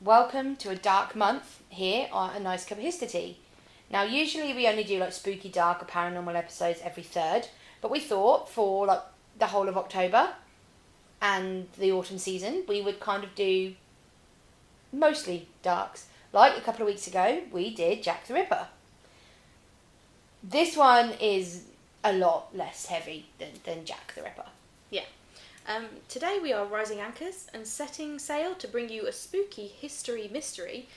welcome to a dark month here on A Nice Cup of History. Now, usually we only do like spooky, dark or paranormal episodes every third, but we thought for like the whole of October and the autumn season, we would kind of do mostly darks. Like a couple of weeks ago, we did Jack the Ripper. This one is a lot less heavy than Jack the Ripper. Yeah. Today we are rising anchors and setting sail to bring you a spooky history mystery,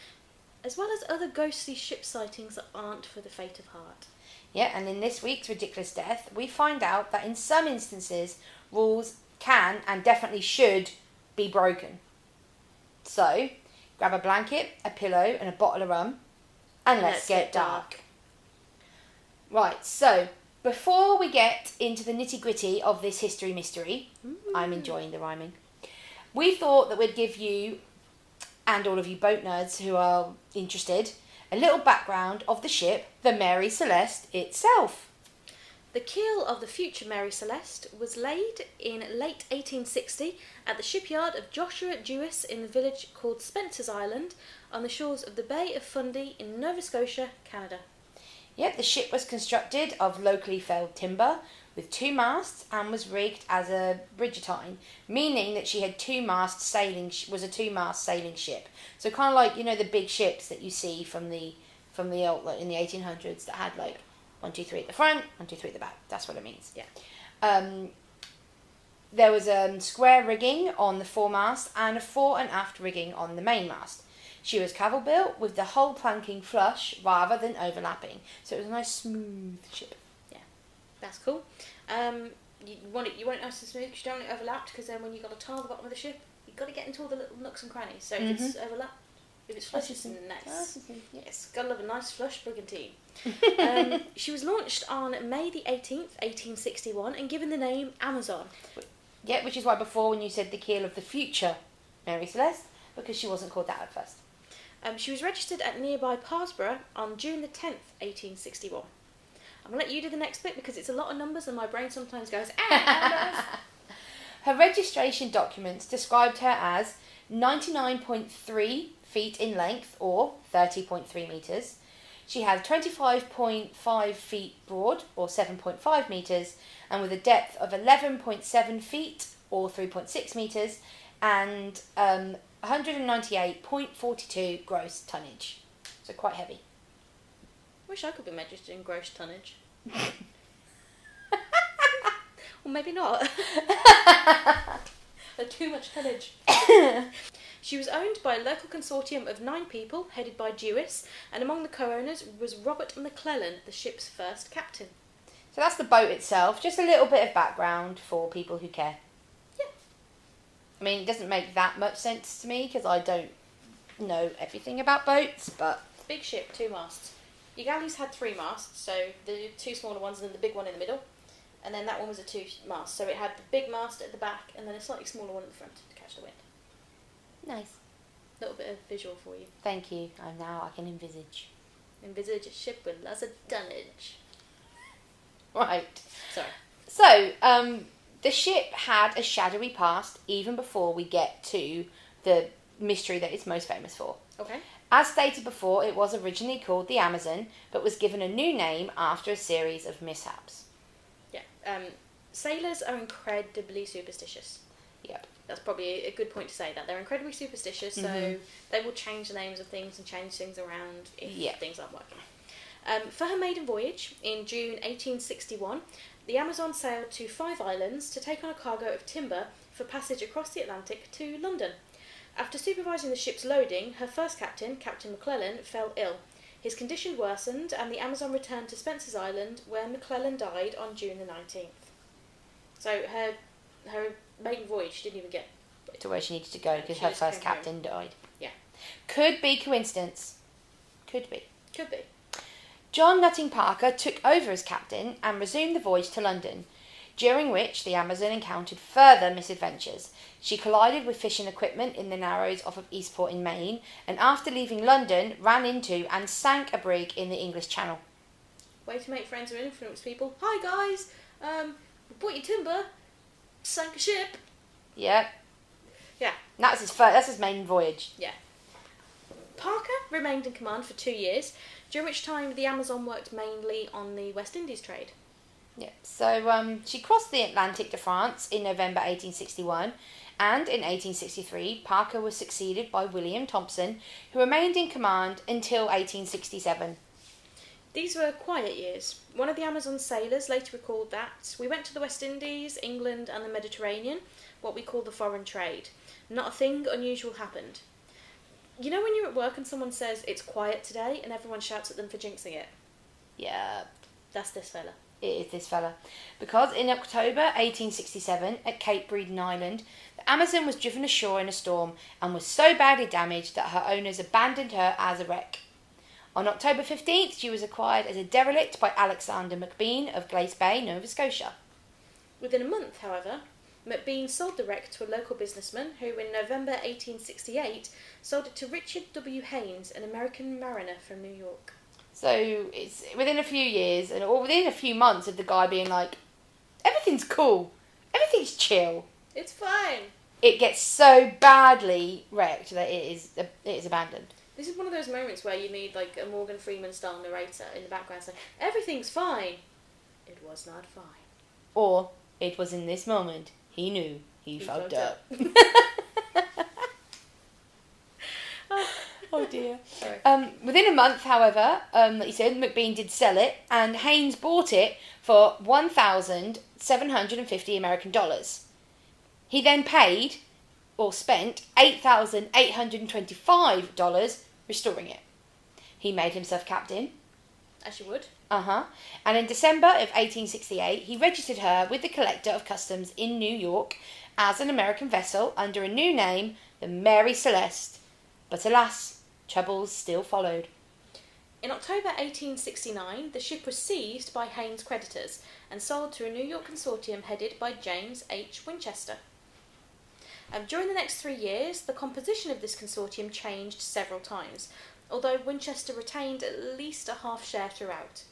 as well as other ghostly ship sightings that aren't for the faint of heart. Yeah, and in this week's Ridiculous Death, we find out that in some instances, rules can and definitely should be broken. So, grab a blanket, a pillow and a bottle of rum, and let's get dark. Right, so before we get into the nitty-gritty of this history mystery, I'm enjoying the rhyming, we thought that we'd give you, and all of you boat nerds who are interested, a little background of the ship, the Mary Celeste itself. The keel of the future Mary Celeste was laid in late 1860 at the shipyard of Joshua Jewess in the village called Spencer's Island on the shores of the Bay of Fundy in Nova Scotia, Canada. Yep, the ship was constructed of locally felled timber with 2 masts and was rigged as a brigantine, meaning that she had 2 mast sailing ship. So kind of like, you know, the big ships that you see from the old, like in the 1800s that had like 1, 2, 3 at the front, 1, 2, 3 at the back. That's what it means. Yeah. There was square rigging on the foremast and a fore and aft rigging on the mainmast. She was cavil built with the whole planking flush rather than overlapping. So it was a nice smooth ship. Yeah, that's cool. You want it nice and smooth because you don't want it overlapped, because then when you've got to tar the bottom of the ship, you've got to get into all the little nooks and crannies. So if it's overlapped, if it's flush, it's nice. Yes, gotta love a nice flush brigantine. She was launched on May the 18th, 1861 and given the name Amazon. Yeah, which is why before when you said the keel of the future Mary Celeste, because she wasn't called that at first. She was registered at nearby Parsborough on June the 10th, 1861. I'm going to let you do the next bit because it's a lot of numbers and my brain sometimes goes, numbers. Her registration documents described her as 99.3 feet in length, or 30.3 metres. She had 25.5 feet broad, or 7.5 metres, and with a depth of 11.7 feet, or 3.6 metres, and 198.42 gross tonnage. So quite heavy. Wish I could be registered in gross tonnage. Well, maybe not. Too much tonnage. She was owned by a local consortium of 9 people, headed by Jewess, and among the co-owners was Robert McClellan, the ship's first captain. So that's the boat itself. Just a little bit of background for people who care. Yeah. I mean, it doesn't make that much sense to me because I don't know everything about boats, but... Big ship, 2 masts. Your galleys had 3 masts, so the 2 smaller ones and then the big one in the middle. And then that one was a 2 mast, so it had the big mast at the back and then a slightly smaller one at the front to catch the wind. Nice. A little bit of visual for you. Thank you. Now I can envisage. Envisage a ship with lots of tonnage. Right. Sorry. So, the ship had a shadowy past even before we get to the mystery that it's most famous for. Okay. As stated before, it was originally called the Amazon, but was given a new name after a series of mishaps. Yeah. Sailors are incredibly superstitious. Yep. That's probably a good point to say that. They're incredibly superstitious, so they will change the names of things and change things around if things aren't working. For her maiden voyage in June 1861, the Amazon sailed to 5 islands to take on a cargo of timber for passage across the Atlantic to London. After supervising the ship's loading, her first captain, Captain McClellan, fell ill. His condition worsened and the Amazon returned to Spencer's Island, where McClellan died on June the 19th. So her maiden voyage, she didn't even get to where she needed to go because her first captain died. Yeah. Could be coincidence. Could be. Could be. John Nutting Parker took over as captain and resumed the voyage to London, during which the Amazon encountered further misadventures. She collided with fishing equipment in the narrows off of Eastport in Maine, and after leaving London, ran into and sank a brig in the English Channel. Way to make friends and influence people. Hi guys, we bought you timber, sank a ship. Yeah. Yeah. That's his main voyage. Yeah. Parker remained in command for 2 years, during which time the Amazon worked mainly on the West Indies trade. Yeah, so she crossed the Atlantic to France in November 1861, and in 1863 Parker was succeeded by William Thompson, who remained in command until 1867. These were quiet years. One of the Amazon sailors later recalled that we went to the West Indies, England and the Mediterranean, what we call the foreign trade. Not a thing unusual happened. You know when you're at work and someone says it's quiet today and everyone shouts at them for jinxing it? Yeah. That's this fella. It is this fella. Because in October 1867, at Cape Breton Island, the Amazon was driven ashore in a storm and was so badly damaged that her owners abandoned her as a wreck. On October 15th, she was acquired as a derelict by Alexander McBean of Glace Bay, Nova Scotia. Within a month, however, McBean sold the wreck to a local businessman who, in November 1868, sold it to Richard W. Haynes, an American mariner from New York. So it's within a few years, or within a few months of the guy being like, everything's cool, everything's chill. It's fine. It gets so badly wrecked that it is abandoned. This is one of those moments where you need like a Morgan Freeman style narrator in the background saying, everything's fine. It was not fine. Or, it was in this moment he knew he fucked up. Oh dear. Sorry. Within a month, however, like you said, McBean did sell it, and Haynes bought it for $1,750 American dollars. He then paid, or spent, $8,825 restoring it. He made himself captain. As you would. And in December of 1868, he registered her with the Collector of Customs in New York as an American vessel under a new name, the Mary Celeste. But alas, troubles still followed. In October 1869, the ship was seized by Haynes' creditors and sold to a New York consortium headed by James H. Winchester. During the next 3 years, the composition of this consortium changed several times, although Winchester retained at least a half share throughout.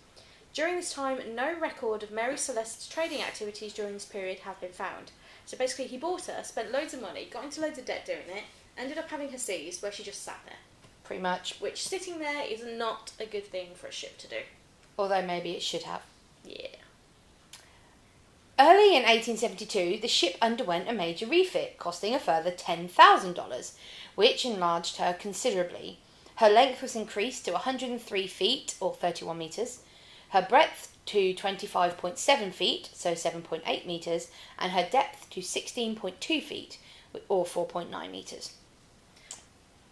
During this time, no record of Mary Celeste's trading activities during this period have been found. So basically, he bought her, spent loads of money, got into loads of debt doing it, ended up having her seized where she just sat there. Pretty much. Which, sitting there, is not a good thing for a ship to do. Although maybe it should have. Yeah. Early in 1872, the ship underwent a major refit, costing a further $10,000, which enlarged her considerably. Her length was increased to 103 feet, or 31 metres, her breadth to 25.7 feet, so 7.8 metres, and her depth to 16.2 feet, or 4.9 metres.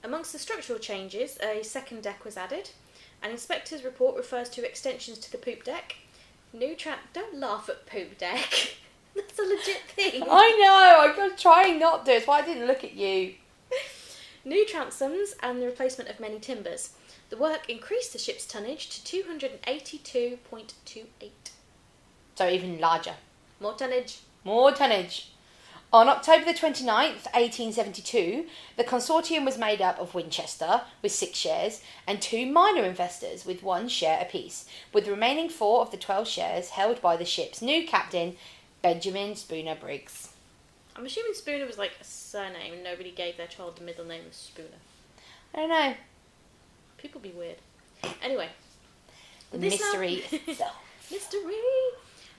Amongst the structural changes, a second deck was added. An inspector's report refers to extensions to the poop deck. Don't laugh at poop deck. That's a legit thing. I know, I was trying not to, it's why I didn't look at you. New transoms and the replacement of many timbers. The work increased the ship's tonnage to 282.28. So even larger. More tonnage. More tonnage. On October the 29th, 1872, the consortium was made up of Winchester, with 6 shares, and 2 minor investors, with 1 share apiece, with the remaining 4 of the 12 shares held by the ship's new captain, Benjamin Spooner Briggs. I'm assuming Spooner was like a surname and nobody gave their child the middle name of Spooner. I don't know. People be weird. Anyway. The mystery itself. Mystery!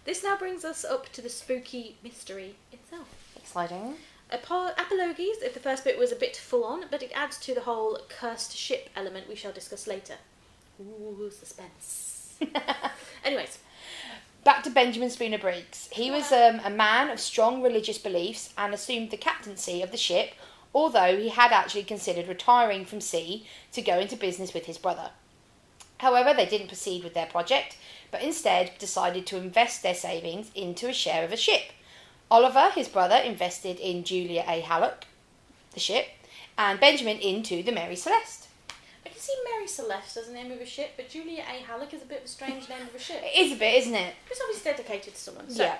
This now brings us up to the spooky mystery itself. Exciting. Apologies if the first bit was a bit full on, but it adds to the whole cursed ship element we shall discuss later. Ooh, suspense. Anyways. Back to Benjamin Spooner Briggs. He was a man of strong religious beliefs and assumed the captaincy of the ship, although he had actually considered retiring from sea to go into business with his brother. However, they didn't proceed with their project, but instead decided to invest their savings into a share of a ship. Oliver, his brother, invested in Julia A. Halleck, the ship, and Benjamin into the Mary Celeste. I can see Mary Celeste as the name of a ship, but Julia A. Halleck is a bit of a strange name of a ship. It is a bit, isn't it? It's obviously dedicated to someone. So, yeah.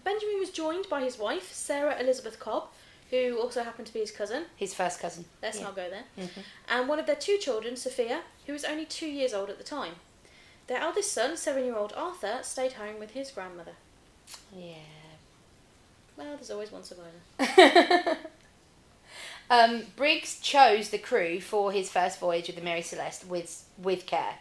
Benjamin was joined by his wife, Sarah Elizabeth Cobb, who also happened to be his cousin. His first cousin. Let's not go there. Mm-hmm. And one of their 2 children, Sophia, who was only 2 years old at the time. Their eldest son, 7-year-old Arthur, stayed home with his grandmother. Yeah. Well, there's always one survivor. Briggs chose the crew for his first voyage with the Mary Celeste with care.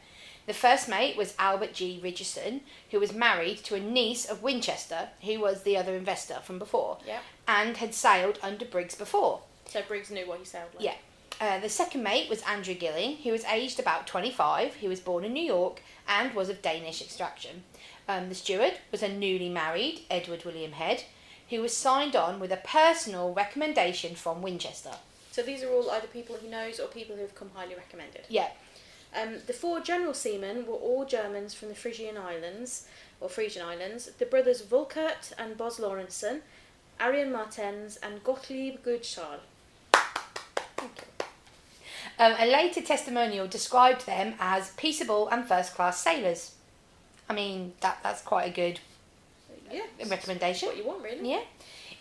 The first mate was Albert G. Richardson, who was married to a niece of Winchester, who was the other investor from before, and had sailed under Briggs before. So Briggs knew what he sailed like. Yeah. The second mate was Andrew Gilling, who was aged about 25. He was born in New York and was of Danish extraction. The steward was a newly married Edward William Head, who was signed on with a personal recommendation from Winchester. So these are all either people he knows or people who have come highly recommended. Yeah. The 4 general seamen were all Germans from the Frisian Islands, the brothers Volkert and Bos Lorentzen, Arian Martens and Gottlieb Gudschal. A later testimonial described them as peaceable and first-class sailors. I mean, that's quite a good recommendation. What you want, really. Yeah.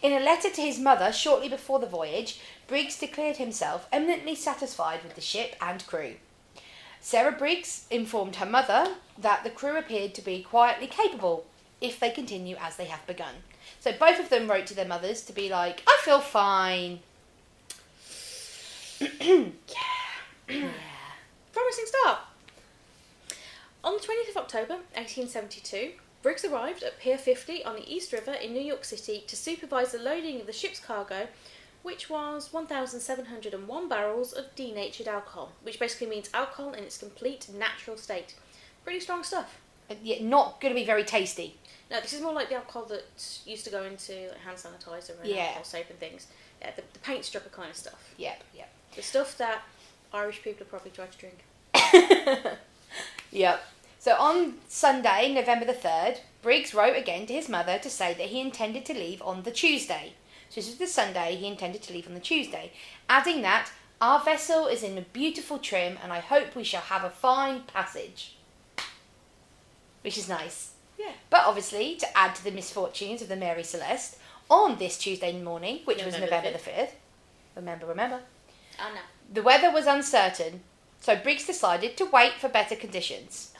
In a letter to his mother shortly before the voyage, Briggs declared himself eminently satisfied with the ship and crew. Sarah Briggs informed her mother that the crew appeared to be quietly capable if they continue as they have begun. So both of them wrote to their mothers to be like, I feel fine. Yeah. Promising start. On the 20th of October 1872, Briggs arrived at Pier 50 on the East River in New York City to supervise the loading of the ship's cargo, which was 1,701 barrels of denatured alcohol, which basically means alcohol in its complete natural state. Pretty strong stuff. Yeah, not going to be very tasty. No, this is more like the alcohol that used to go into hand sanitizer and alcohol soap and things. Yeah, the paint stripper kind of stuff. Yep. The stuff that Irish people have probably tried to drink. Yep. So on Sunday, November the 3rd, Briggs wrote again to his mother to say that he intended to leave on the Tuesday. So this was the Sunday, he intended to leave on the Tuesday, adding that, our vessel is in a beautiful trim and I hope we shall have a fine passage. Which is nice. Yeah. But obviously, to add to the misfortunes of the Mary Celeste, on this Tuesday morning, which was November the 5th, remember, Oh no. the weather was uncertain, so Briggs decided to wait for better conditions.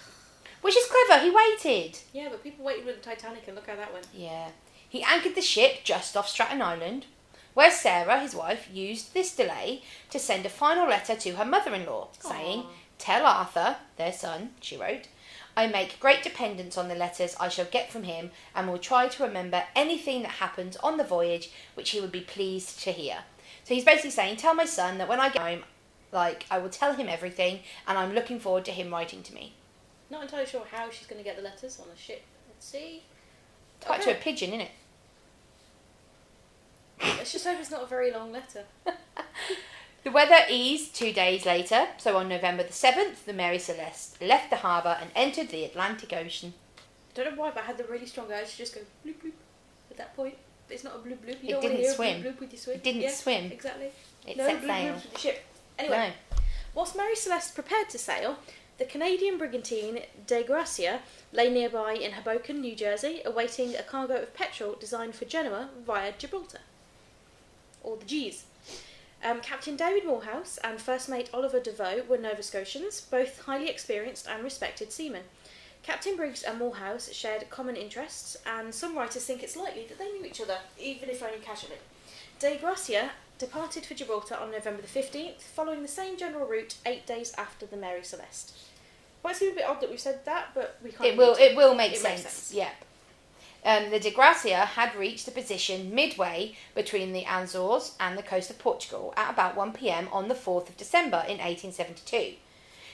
Which is clever, he waited. Yeah, but people waited with the Titanic and look how that went. Yeah. He anchored the ship just off Staten Island, where Sarah, his wife, used this delay to send a final letter to her mother-in-law, saying, tell Arthur, their son, she wrote, I make great dependence on the letters I shall get from him and will try to remember anything that happens on the voyage which he would be pleased to hear. So he's basically saying, tell my son that when I get home, I will tell him everything and I'm looking forward to him writing to me. Not entirely sure how she's going to get the letters on a ship. Let's see. Quite to a pigeon, innit? Let's just hope it's not a very long letter. The weather eased 2 days later, so on November the 7th, the Mary Celeste left the harbour and entered the Atlantic Ocean. I don't know why, but I had the really strong urge to just go bloop bloop at that point. But it's not a bloop bloop. You it don't didn't swim. Bloop bloop with your swim. It didn't swim. Exactly. It no set bloop sail. bloop with the ship. Anyway, whilst Mary Celeste prepared to sail, the Canadian brigantine De Gracia lay nearby in Hoboken, New Jersey, awaiting a cargo of petrol designed for Genoa via Gibraltar. Or the G's. Captain David Morehouse and First Mate Oliver Devoe were Nova Scotians, both highly experienced and respected seamen. Captain Briggs and Morehouse shared common interests, and some writers think it's likely that they knew each other, even if only casually. De Gracia departed for Gibraltar on November the 15th, following the same general route 8 days after the Mary Celeste. Might seem a bit odd that we've said that, but we can't. It will make sense. Yeah. The De Gracia had reached a position midway between the Azores and the coast of Portugal at about 1 p.m. on the 4th of December in 1872.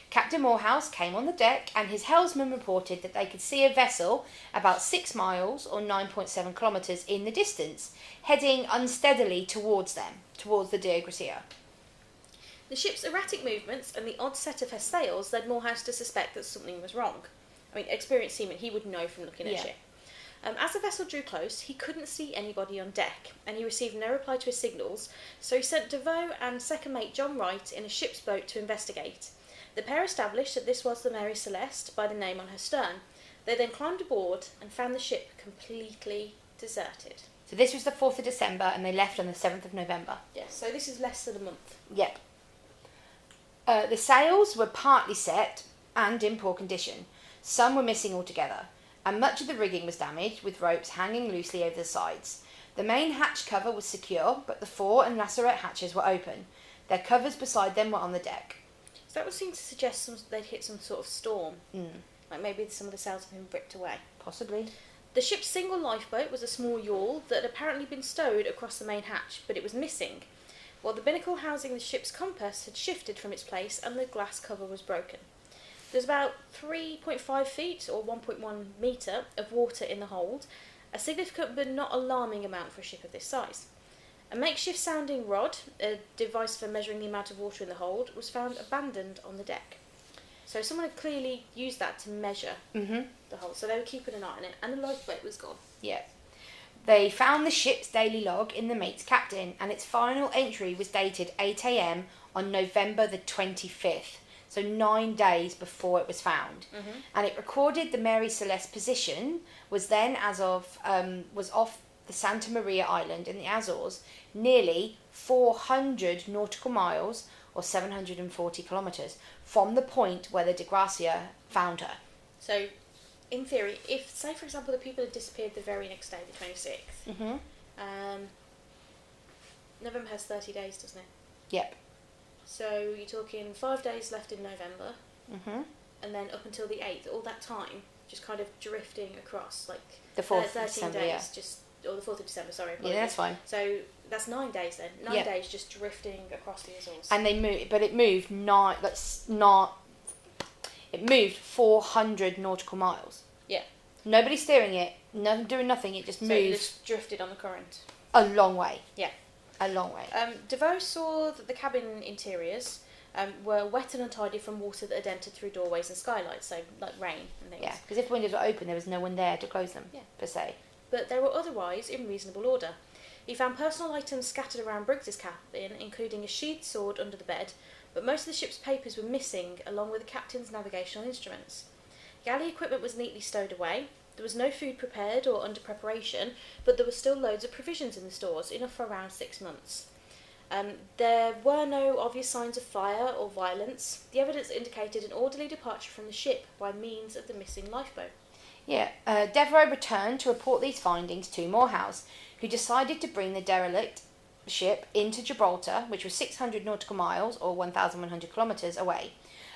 Captain Morehouse came on the deck and his helmsman reported that they could see a vessel about 6 miles or 9.7 kilometres in the distance, heading unsteadily towards the De Gracia. The ship's erratic movements and the odd set of her sails led Morehouse to suspect that something was wrong. I mean, experienced seaman, he would know from looking at the ship. As the vessel drew close, he couldn't see anybody on deck, and he received no reply to his signals, so he sent Devoe and second mate John Wright in a ship's boat to investigate. The pair established that this was the Mary Celeste by the name on her stern. They then climbed aboard and found the ship completely deserted. So this was the 4th of December, and they left on the 7th of November. Yes, so this is less than a month. Yep. The sails were partly set and in poor condition. Some were missing altogether, and much of the rigging was damaged, with ropes hanging loosely over the sides. The main hatch cover was secure, but the fore and lacerette hatches were open. Their covers beside them were on the deck. So that would seem to suggest they'd hit some sort of storm. Like maybe some of the sails have been ripped away. Possibly. The ship's single lifeboat was a small yawl that had apparently been stowed across the main hatch, but it was missing, while the binnacle housing the ship's compass had shifted from its place and the glass cover was broken. There's about 3.5 feet, or 1.1 metre, of water in the hold, a significant but not alarming amount for a ship of this size. A makeshift sounding rod, a device for measuring the amount of water in the hold, was found abandoned on the deck. So someone had clearly used that to measure the hold. So they were keeping an eye on it, and the lifeboat was gone. Yeah. They found the ship's daily log in the mate's captain, and its final entry was dated 8 a.m. on November the 25th, so 9 days before it was found. And it recorded the Mary Celeste position was then was off the Santa Maria Island in the Azores, nearly 400 nautical miles, or 740 kilometres, from the point where the Desgracia found her. So, in theory, if, say for example, the people had disappeared the very next day, the 26th, November has 30 days, doesn't it? Yep. So you're talking 5 days left in November, and then up until the 8th, all that time, just kind of drifting across, like the 4th of 13 December, days, or the 4th of December, sorry. Yeah, that's fine. So that's 9 days then. 9 days just drifting across the Azores. And they moved, but it moved it moved 400 nautical miles. Yeah. Nobody steering it, doing nothing, it just moved. So it just drifted on the current. A long way. Yeah. A long way. DeVoe saw that the cabin interiors were wet and untidy from water that had entered through doorways and skylights, so like rain and things. Yeah, because if the windows were open, there was no one there to close them, per se. But they were otherwise in reasonable order. He found personal items scattered around Briggs's cabin, including a sheathed sword under the bed, but most of the ship's papers were missing, along with the captain's navigational instruments. Galley equipment was neatly stowed away. There was no food prepared or under preparation, but there were still loads of provisions in the stores, enough for around 6 months. There were no obvious signs of fire or violence. The evidence indicated an orderly departure from the ship by means of the missing lifeboat. Yeah, Devereux returned to report these findings to Morehouse, who decided to bring the derelict ship into Gibraltar, which was 600 nautical miles, or 1,100 kilometres, away.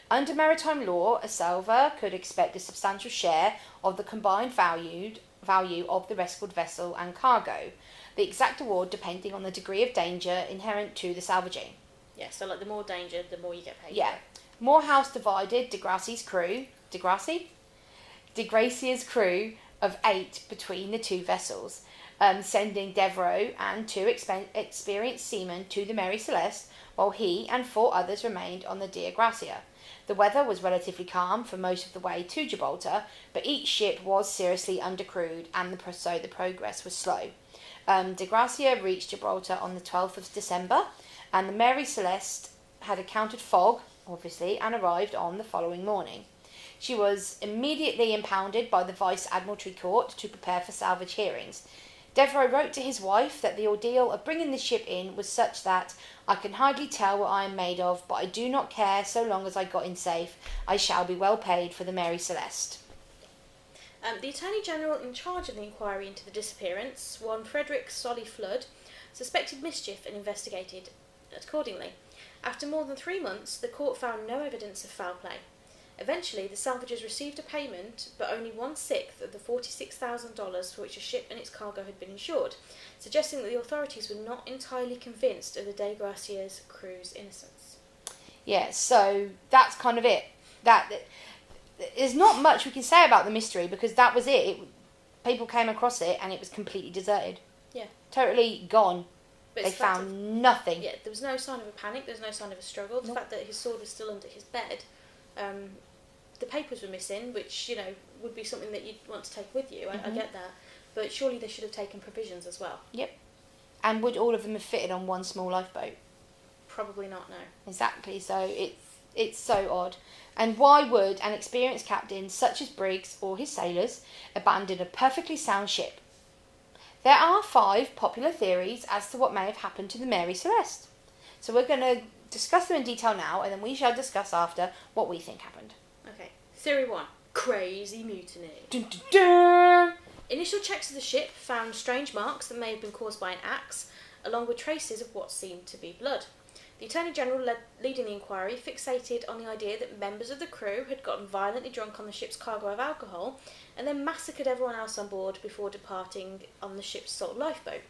Under maritime law, a salvor could expect a substantial share of the combined value of the rescued vessel and cargo, the exact award depending on the degree of danger inherent to the salvaging. Yeah, so like the more danger, the more you get paid. Yeah. Morehouse divided Degracia's crew of 8 between the two vessels, sending Devereux and 2 experienced seamen to the Mary Celeste, while he and 4 others remained on the Desgracia. The weather was relatively calm for most of the way to Gibraltar, but each ship was seriously undercrewed, and so the progress was slow. Desgracia reached Gibraltar on the 12th of December, and the Mary Celeste had encountered fog, obviously, and arrived on the following morning. She was immediately impounded by the Vice Admiralty Court to prepare for salvage hearings. Devereux wrote to his wife that the ordeal of bringing the ship in was such that I can hardly tell what I am made of, but I do not care so long as I got in safe. I shall be well paid for the Mary Celeste. The Attorney General in charge of the inquiry into the disappearance, one Frederick Solly Flood, suspected mischief and investigated accordingly. After more than 3 months, the court found no evidence of foul play. Eventually, the salvagers received a payment, but only 1/6 of the $46,000 for which a ship and its cargo had been insured, suggesting that the authorities were not entirely convinced of the Desgracia's crew's innocence. Yeah, so that's kind of it. There's not much we can say about the mystery, because that was it. People came across it and it was completely deserted. Yeah. Totally gone. But they found nothing. Yeah, there was no sign of a panic, there was no sign of a struggle. The fact that his sword was still under his bed, the papers were missing, which, would be something that you'd want to take with you. I get that. But surely they should have taken provisions as well. Yep. And would all of them have fitted on one small lifeboat? Probably not, no. Exactly, so it's so odd. And why would an experienced captain such as Briggs or his sailors abandon a perfectly sound ship? There are 5 popular theories as to what may have happened to the Mary Celeste. So we're going to discuss them in detail now, and then we shall discuss after what we think happened. Okay. Theory 1. Crazy mutiny. Dun, dun, dun. Initial checks of the ship found strange marks that may have been caused by an axe, along with traces of what seemed to be blood. The Attorney General leading the inquiry fixated on the idea that members of the crew had gotten violently drunk on the ship's cargo of alcohol and then massacred everyone else on board before departing on the ship's sole lifeboat.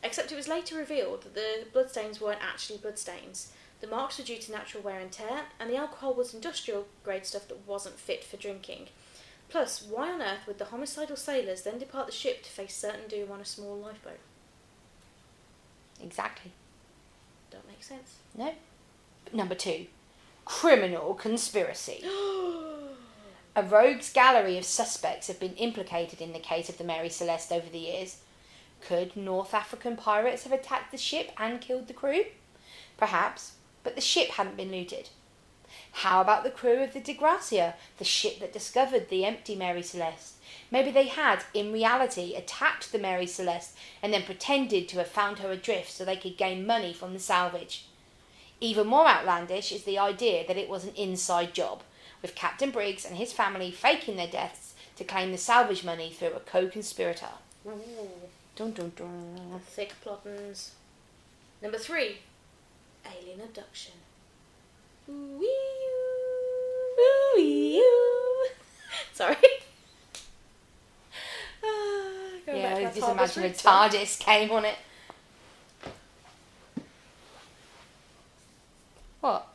Except it was later revealed that the bloodstains weren't actually bloodstains. The marks were due to natural wear and tear, and the alcohol was industrial grade stuff that wasn't fit for drinking. Plus, why on earth would the homicidal sailors then depart the ship to face certain doom on a small lifeboat? Exactly. Don't make sense. No. Number 2. Criminal conspiracy. A rogues gallery of suspects have been implicated in the case of the Mary Celeste over the years. Could North African pirates have attacked the ship and killed the crew? Perhaps, but the ship hadn't been looted. How about the crew of the De Gracia, the ship that discovered the empty Mary Celeste? Maybe they had, in reality, attacked the Mary Celeste and then pretended to have found her adrift so they could gain money from the salvage. Even more outlandish is the idea that it was an inside job, with Captain Briggs and his family faking their deaths to claim the salvage money through a co-conspirator. Ooh. Dun dun dun. Thick plottins. Number 3. Alien abduction. Sorry. Yeah, just imagine a TARDIS came on it. What?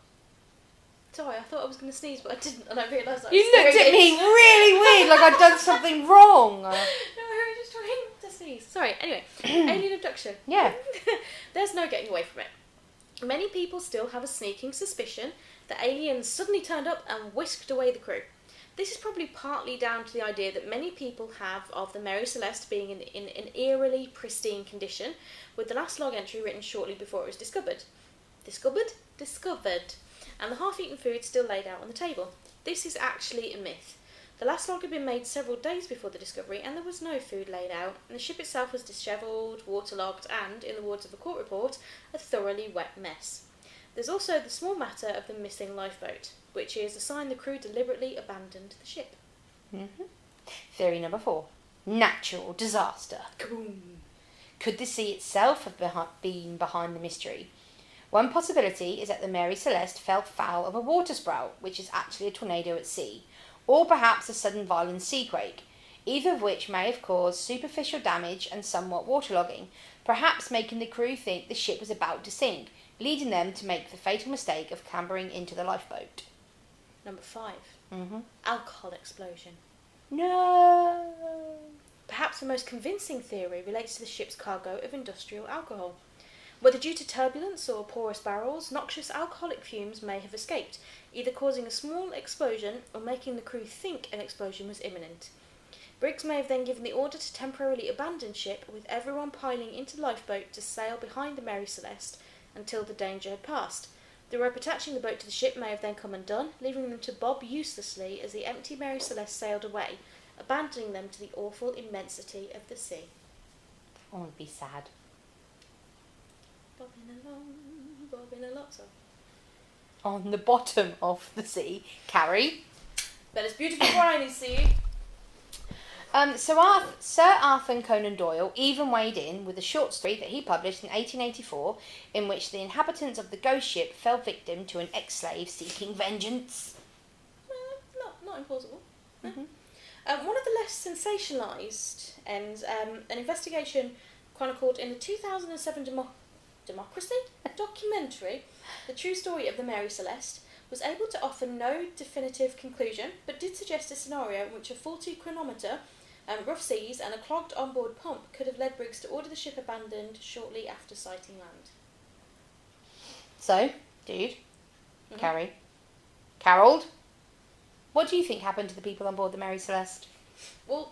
Sorry, I thought I was going to sneeze, but I didn't, and I realised I was You looked at me really weird, like I'd done something wrong. No, I was just trying to sneeze. Sorry, anyway. Alien abduction. Yeah. There's no getting away from it. Many people still have a sneaking suspicion that aliens suddenly turned up and whisked away the crew. This is probably partly down to the idea that many people have of the Mary Celeste being in an eerily pristine condition, with the last log entry written shortly before it was discovered. Discovered. And the half-eaten food still laid out on the table. This is actually a myth. The last log had been made several days before the discovery, and there was no food laid out, and the ship itself was dishevelled, waterlogged, and, in the words of a court report, a thoroughly wet mess. There's also the small matter of the missing lifeboat, which is a sign the crew deliberately abandoned the ship. Mm-hmm. Theory number 4. Natural disaster. Kaboom! Could the sea itself have been behind the mystery? One possibility is that the Mary Celeste fell foul of a watersprout, which is actually a tornado at sea, or perhaps a sudden violent seaquake, either of which may have caused superficial damage and somewhat waterlogging, perhaps making the crew think the ship was about to sink, leading them to make the fatal mistake of clambering into the lifeboat. Number 5. Mm-hmm. Alcohol explosion. No. Perhaps the most convincing theory relates to the ship's cargo of industrial alcohol. Whether due to turbulence or porous barrels, noxious alcoholic fumes may have escaped, either causing a small explosion or making the crew think an explosion was imminent. Briggs may have then given the order to temporarily abandon ship, with everyone piling into the lifeboat to sail behind the Mary Celeste until the danger had passed. The rope attaching the boat to the ship may have then come undone, leaving them to bob uselessly as the empty Mary Celeste sailed away, abandoning them to the awful immensity of the sea. That would be sad. Bobbing along, sorry. On the bottom of the sea. Carrie? But it's beautiful briny sea. Sir Arthur Conan Doyle even weighed in with a short story that he published in 1884 in which the inhabitants of the ghost ship fell victim to an ex-slave seeking vengeance. Not implausible. Mm-hmm. One of the less sensationalised ends, an investigation chronicled in the 2007 Democracy documentary, The True Story of the Mary Celeste, was able to offer no definitive conclusion, but did suggest a scenario in which a faulty chronometer, rough seas, and a clogged onboard pump could have led Briggs to order the ship abandoned shortly after sighting land. So, dude, Carol, what do you think happened to the people on board the Mary Celeste? Well,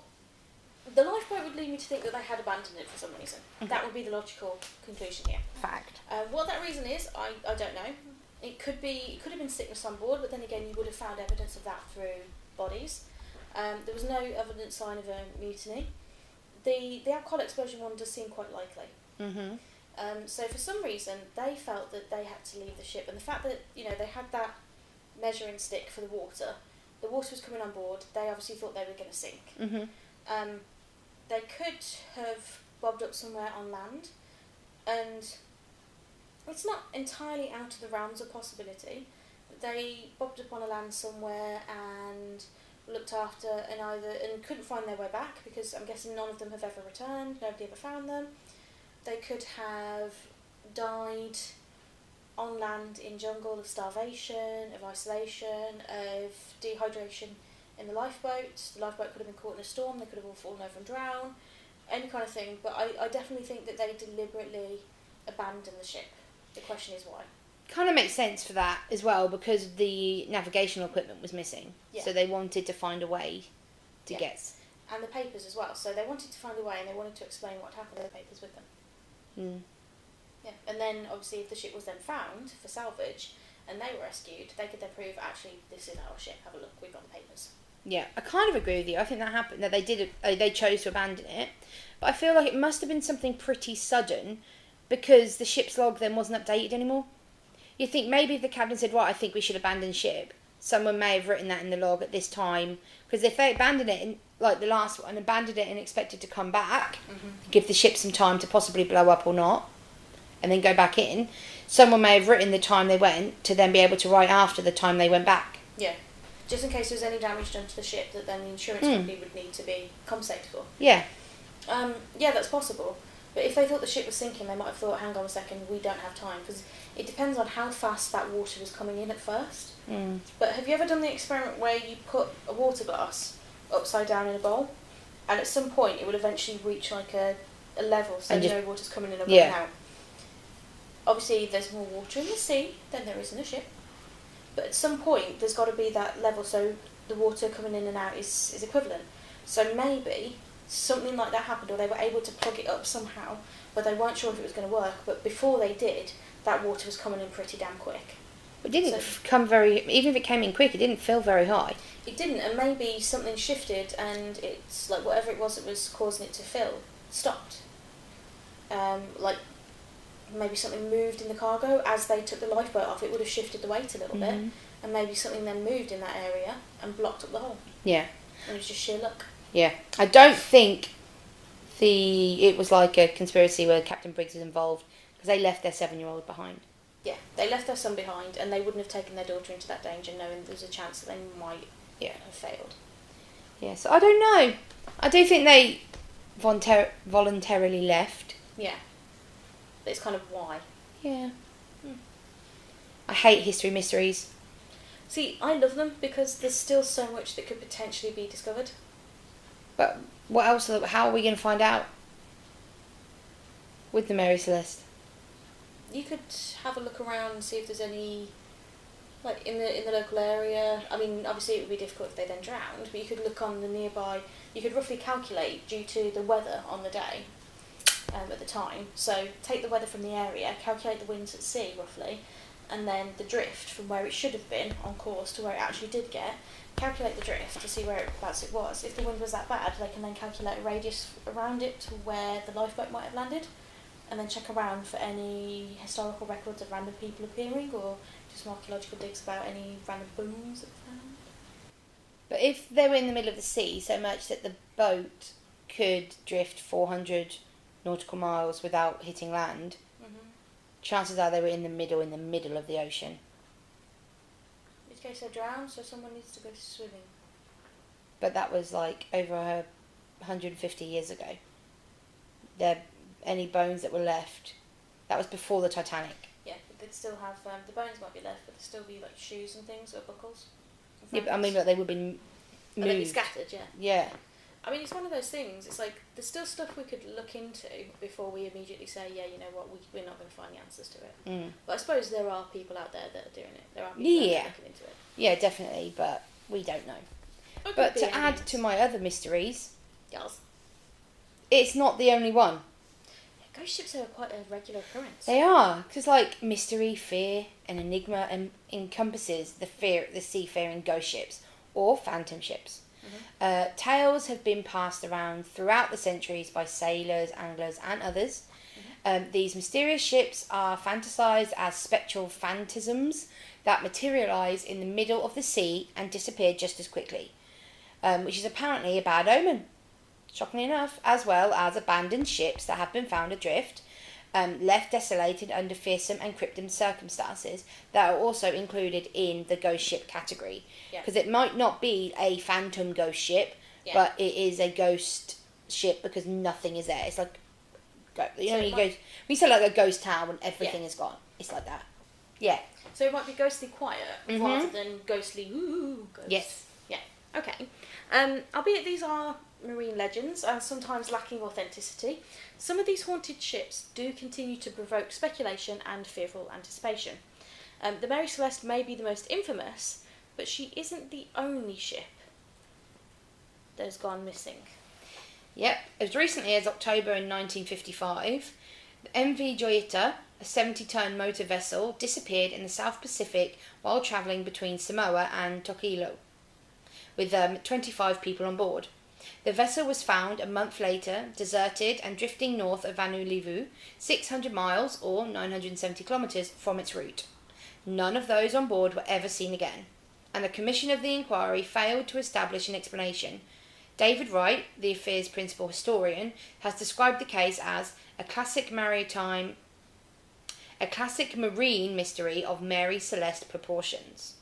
the lifeboat would lead me to think that they had abandoned it for some reason. Mm-hmm. That would be the logical conclusion here. Fact. What that reason is, I don't know. It could have been sickness on board, but then again, you would have found evidence of that through bodies. There was no evident sign of a mutiny. The alcohol explosion one does seem quite likely. Mm-hmm. So for some reason, they felt that they had to leave the ship, and the fact that they had that measuring stick for the water was coming on board. They obviously thought they were going to sink. Mm-hmm. they could have bobbed up somewhere on land, and it's not entirely out of the realms of possibility. They bobbed up on a land somewhere and looked after and couldn't find their way back, because I'm guessing none of them have ever returned, nobody ever found them. They could have died on land in jungle of starvation, of isolation, of dehydration in the lifeboat. The lifeboat could have been caught in a storm, they could have all fallen over and drowned, any kind of thing. But I definitely think that they deliberately abandoned the ship. The question is why. Kind of makes sense for that as well, because the navigational equipment was missing. Yeah. So they wanted to find a way to get... And the papers as well. So they wanted to find a way, and they wanted to explain what happened to the papers with them. Mm. Yeah. And then, obviously, if the ship was then found for salvage and they were rescued, they could then prove, actually, this is our ship, have a look, we've got the papers. Yeah, I kind of agree with you. I think that happened, that they chose to abandon it. But I feel like it must have been something pretty sudden, because the ship's log then wasn't updated anymore. You think maybe if the captain said, right, I think we should abandon ship, someone may have written that in the log at this time. Because if they abandoned it, like the last one, abandoned it and expected to come back, give the ship some time to possibly blow up or not, and then go back in, someone may have written the time they went to then be able to write after the time they went back. Yeah. Just in case there was any damage done to the ship that then the insurance company would need to be compensated for. Yeah. Yeah, that's possible. But if they thought the ship was sinking, they might have thought, hang on a second, we don't have time. Because it depends on how fast that water was coming in at first. Mm. But have you ever done the experiment where you put a water glass upside down in a bowl, and at some point it will eventually reach like a level, so no water's coming in or going out? Obviously, there's more water in the sea than there is in a ship. But at some point, there's got to be that level, so the water coming in and out is equivalent. So maybe something like that happened, or they were able to plug it up somehow, but they weren't sure if it was going to work. But before they did, that water was coming in pretty damn quick. It didn't come very... Even if it came in quick, it didn't feel very high. It didn't, and maybe something shifted, and it's like whatever it was that was causing it to fill stopped. Like maybe something moved in the cargo as they took the lifeboat off. It would have shifted the weight a little bit, and maybe something then moved in that area and blocked up the hole. Yeah. And it was just sheer luck. Yeah. I don't think it was like a conspiracy where Captain Briggs is involved, because they left their 7-year-old behind. Yeah, they left their son behind, and they wouldn't have taken their daughter into that danger knowing there was a chance that they might have failed. Yeah, so I don't know. I do think they voluntarily left. Yeah. But it's kind of why. Yeah. I hate history mysteries. See, I love them because there's still so much that could potentially be discovered. But what else? How are we going to find out with the Mary Celeste? You could have a look around and see if there's any, like in the local area. I mean, obviously it would be difficult if they then drowned, but you could look on the nearby. You could roughly calculate due to the weather on the day at the time. So take the weather from the area, calculate the winds at sea roughly, and then the drift from where it should have been on course to where it actually did get. Calculate the drift to see whereabouts it was. If the wind was that bad, they can then calculate a radius around it to where the lifeboat might have landed, and then check around for any historical records of random people appearing, or do some archaeological digs about any random bones that were found. But if they were in the middle of the sea so much that the boat could drift 400 nautical miles without hitting land, chances are they were in the middle of the ocean. In which case they drowned, so someone needs to go swimming. But that was like over 150 years ago. Any bones that were left, that was before the Titanic. Yeah, but they'd still have, the bones might be left, but there'd still be like shoes and things, or buckles. Yeah, but I mean, but they would be moved. They'd be scattered, yeah. Yeah. I mean, it's one of those things, it's like, there's still stuff we could look into before we immediately say, yeah, you know what, we're not going to find the answers to it. But I suppose there are people out there that are doing it. There are people that are looking into it. Yeah, definitely, but we don't know. But to add to my other mysteries, yes, it's not the only one. Yeah, ghost ships are quite a regular occurrence. They are, because like mystery, fear, and enigma encompasses the seafaring ghost ships or phantom ships. Tales have been passed around throughout the centuries by sailors, anglers, and others. These mysterious ships are fantasized as spectral phantasms that materialize in the middle of the sea and disappear just as quickly, which is apparently a bad omen. shockingly enough, as well as abandoned ships that have been found adrift, left desolated under fearsome and cryptic circumstances that are also included in the ghost ship category. Because it might not be a phantom ghost ship, but it is a ghost ship because nothing is there. It's like, we say like a ghost town when everything is gone. It's like that. Yeah. So it might be ghostly quiet rather than ghostly ghosts. Yes. Yeah. Okay. Albeit these are marine legends and sometimes lacking authenticity, some of these haunted ships do continue to provoke speculation and fearful anticipation. The Mary Celeste may be the most infamous, but she isn't the only ship that has gone missing. Yep. As recently as October in 1955, the MV Joyita, a 70-ton motor vessel, disappeared in the South Pacific while travelling between Samoa and Tokelau, with 25 people on board. The vessel was found a month later, deserted and drifting north of Vanuatu, 600 miles or 970 kilometres from its route. None of those on board were ever seen again, and the commission of the inquiry failed to establish an explanation. David Wright, the affair's principal historian, has described the case as a classic marine mystery of Mary Celeste proportions.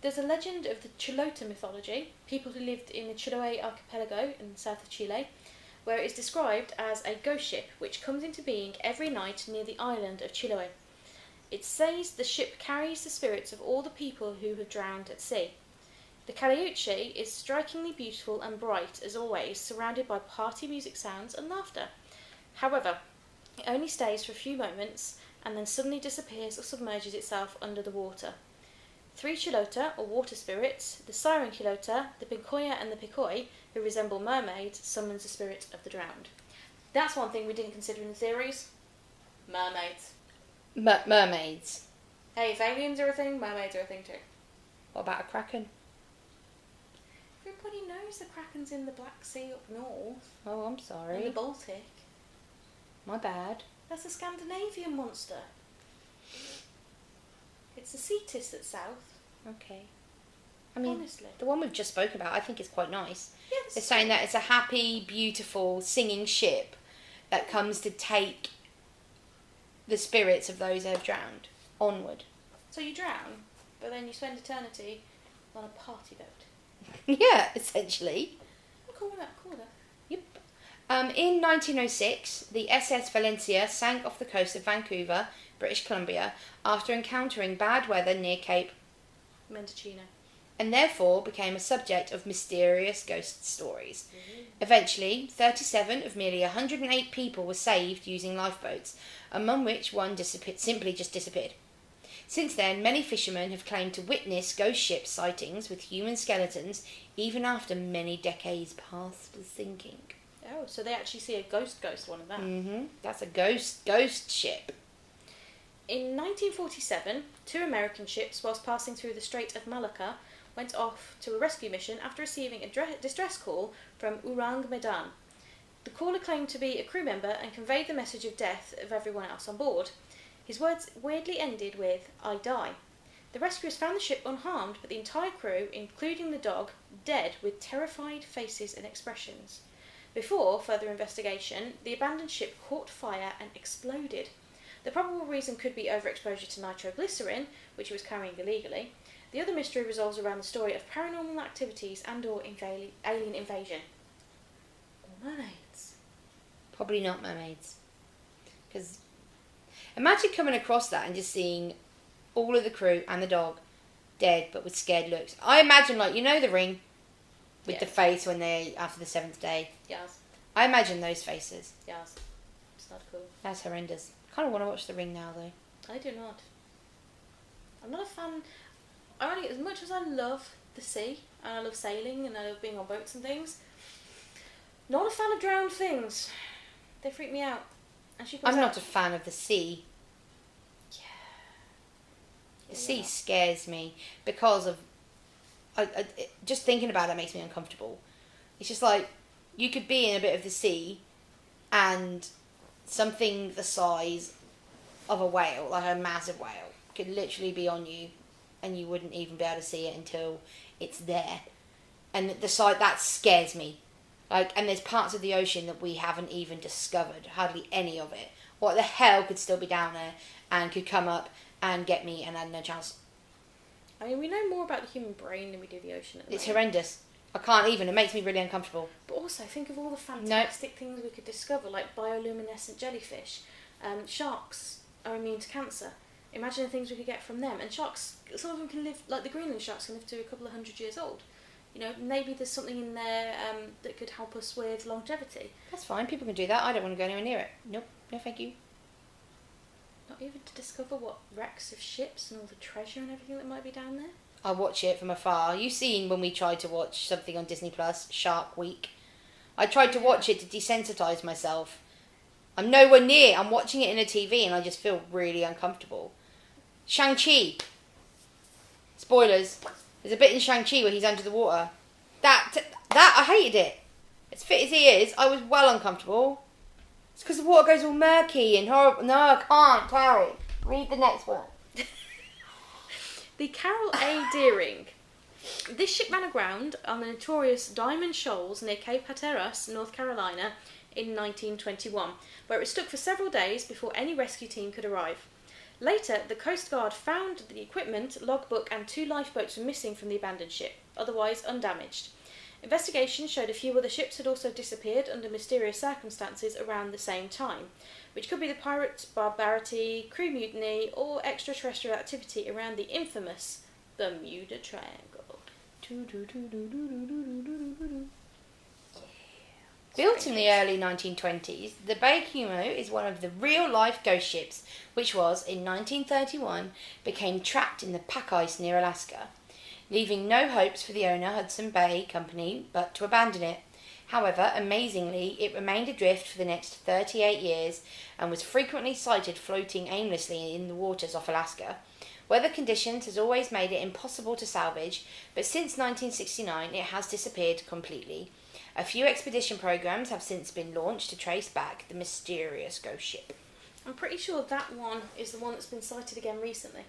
There's a legend of the Chilota mythology, people who lived in the Chiloé archipelago in the south of Chile, where it is described as a ghost ship which comes into being every night near the island of Chiloé. It says the ship carries the spirits of all the people who have drowned at sea. The Caleuche is strikingly beautiful and bright as always, surrounded by party music sounds and laughter. However, it only stays for a few moments and then suddenly disappears or submerges itself under the water. 3 Chilota, or water spirits, the Siren Chilota, the Pincoya and the Picoi, who resemble mermaids, summons the spirit of the drowned. That's one thing we didn't consider in the theories. Mermaids. Mermaids. Hey, if aliens are a thing, mermaids are a thing too. What about a kraken? Everybody knows the kraken's in the Black Sea up north. Oh, I'm sorry. And the Baltic. My bad. That's a Scandinavian monster. It's the Cetus that's south. Okay. I mean, honestly, the one we've just spoken about, I think is quite nice. Yeah, they're saying that it's a happy, beautiful, singing ship that comes to take the spirits of those who have drowned onward. So you drown, but then you spend eternity on a party boat. Yeah, essentially. Cool that. Yep. In 1906, the SS Valencia sank off the coast of Vancouver, British Columbia, after encountering bad weather near Cape Mendocino, and therefore became a subject of mysterious ghost stories. Mm-hmm. Eventually, 37 of merely 108 people were saved using lifeboats, among which one simply just disappeared. Since then, many fishermen have claimed to witness ghost ship sightings with human skeletons, even after many decades past the sinking. Oh, so they actually see a ghost one of that. Mm-hmm. That's a ghost ship. In 1947, 2 American ships, whilst passing through the Strait of Malacca, went off to a rescue mission after receiving a distress call from Orang Medan. The caller claimed to be a crew member and conveyed the message of death of everyone else on board. His words weirdly ended with, "I die." The rescuers found the ship unharmed, but the entire crew, including the dog, dead with terrified faces and expressions. Before further investigation, the abandoned ship caught fire and exploded. The probable reason could be overexposure to nitroglycerin, which it was carrying illegally. The other mystery revolves around the story of paranormal activities and/or alien invasion. Or mermaids. Probably not mermaids. Because imagine coming across that and just seeing all of the crew and the dog dead but with scared looks. I imagine, like, you know The Ring? With the face when they after the 7th day. Yes. I imagine those faces. Yes. It's not cool. That's horrendous. I kind of want to watch The Ring now, though. I do not. I'm not a fan. Ironically, as much as I love the sea, and I love sailing, and I love being on boats and things, not a fan of drowned things. They freak me out. And I'm not a fan of the sea. Yeah. The sea scares me because of... just thinking about it makes me uncomfortable. It's just like, you could be in a bit of the sea and something the size of a whale, like a massive whale, could literally be on you and you wouldn't even be able to see it until it's there. And the sight, that scares me. And there's parts of the ocean that we haven't even discovered, hardly any of it. What the hell could still be down there and could come up and get me and I had no chance? I mean, we know more about the human brain than we do the ocean at the It's moment. horrendous. I can't even. It makes me really uncomfortable. But also, think of all the fantastic things we could discover, like bioluminescent jellyfish. Sharks are immune to cancer. Imagine the things we could get from them. And sharks, some of them can live, like the Greenland sharks can live to a couple of 100 years old. You know, maybe there's something in there that could help us with longevity. That's fine. People can do that. I don't want to go anywhere near it. Nope. No, thank you. Not even to discover what wrecks of ships and all the treasure and everything that might be down there. I watch it from afar. You've seen when we tried to watch something on Disney Plus, Shark Week. I tried to watch it to desensitise myself. I'm nowhere near. I'm watching it in a TV and I just feel really uncomfortable. Shang-Chi. Spoilers. There's a bit in Shang-Chi where he's under the water. That I hated it. As fit as he is, I was well uncomfortable. It's because the water goes all murky and horrible. No, I can't, Carrie. Read the next one. The Carroll A. Deering. This ship ran aground on the notorious Diamond Shoals near Cape Hatteras, North Carolina, in 1921, where it was stuck for several days before any rescue team could arrive. Later, the Coast Guard found the equipment, logbook and 2 lifeboats were missing from the abandoned ship, otherwise undamaged. Investigation showed a few other ships had also disappeared under mysterious circumstances around the same time, which could be the pirates' barbarity, crew mutiny, or extraterrestrial activity around the infamous Bermuda Triangle. Built in the early 1920s, the Baikumo is one of the real-life ghost ships, which was, in 1931, became trapped in the pack ice near Alaska, leaving no hopes for the owner, Hudson Bay Company, but to abandon it. However, amazingly, it remained adrift for the next 38 years and was frequently sighted floating aimlessly in the waters off Alaska. Weather conditions has always made it impossible to salvage, but since 1969 it has disappeared completely. A few expedition programs have since been launched to trace back the mysterious ghost ship. I'm pretty sure that one is the one that's been sighted again recently,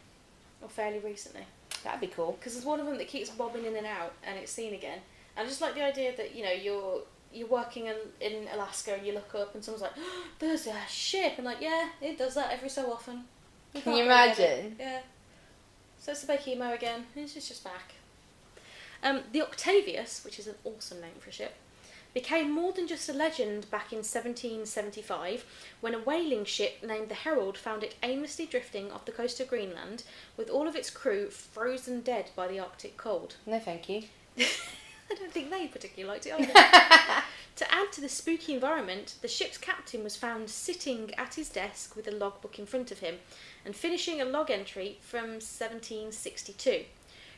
or fairly recently. That'd be cool. Because there's one of them that keeps bobbing in and out, and it's seen again. I just like the idea that, you know, you're working in Alaska and you look up and someone's like, oh, there's a ship, and like, yeah, it does that every so often. Can you imagine? Yeah. So it's the Baikumo again. It's just back. The Octavius, which is an awesome name for a ship, became more than just a legend back in 1775 when a whaling ship named the Herald found it aimlessly drifting off the coast of Greenland with all of its crew frozen dead by the Arctic cold. No, thank you. I don't think they particularly liked it either. To add to the spooky environment, the ship's captain was found sitting at his desk with a logbook in front of him and finishing a log entry from 1762.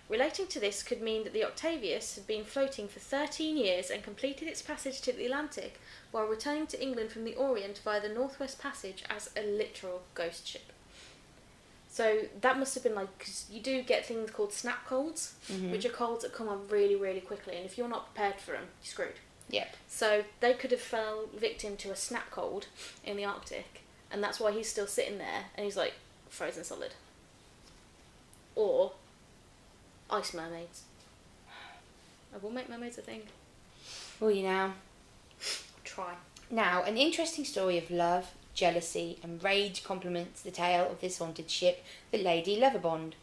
Relating to this could mean that the Octavius had been floating for 13 years and completed its passage to the Atlantic while returning to England from the Orient via the Northwest Passage as a literal ghost ship. So that must have been like, because you do get things called snap colds, which are colds that come on really, really quickly, and if you're not prepared for them, you're screwed. Yep. So they could have fell victim to a snap cold in the Arctic, and that's why he's still sitting there, and he's like frozen solid. Or ice mermaids. I will make mermaids a thing. Will you now? I'll try. Now, an interesting story of love, jealousy and rage complements the tale of this haunted ship, the Lady Loverbond.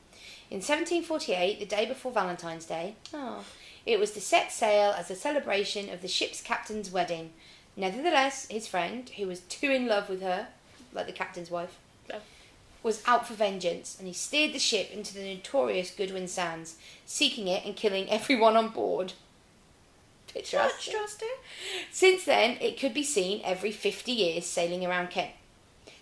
In 1748, the day before Valentine's Day, it was to set sail as a celebration of the ship's captain's wedding. Nevertheless, his friend, who was too in love with her, like the captain's wife, was out for vengeance, and he steered the ship into the notorious Goodwin Sands, seeking it and killing everyone on board. Picturesque. Since then, it could be seen every 50 years sailing around Kent.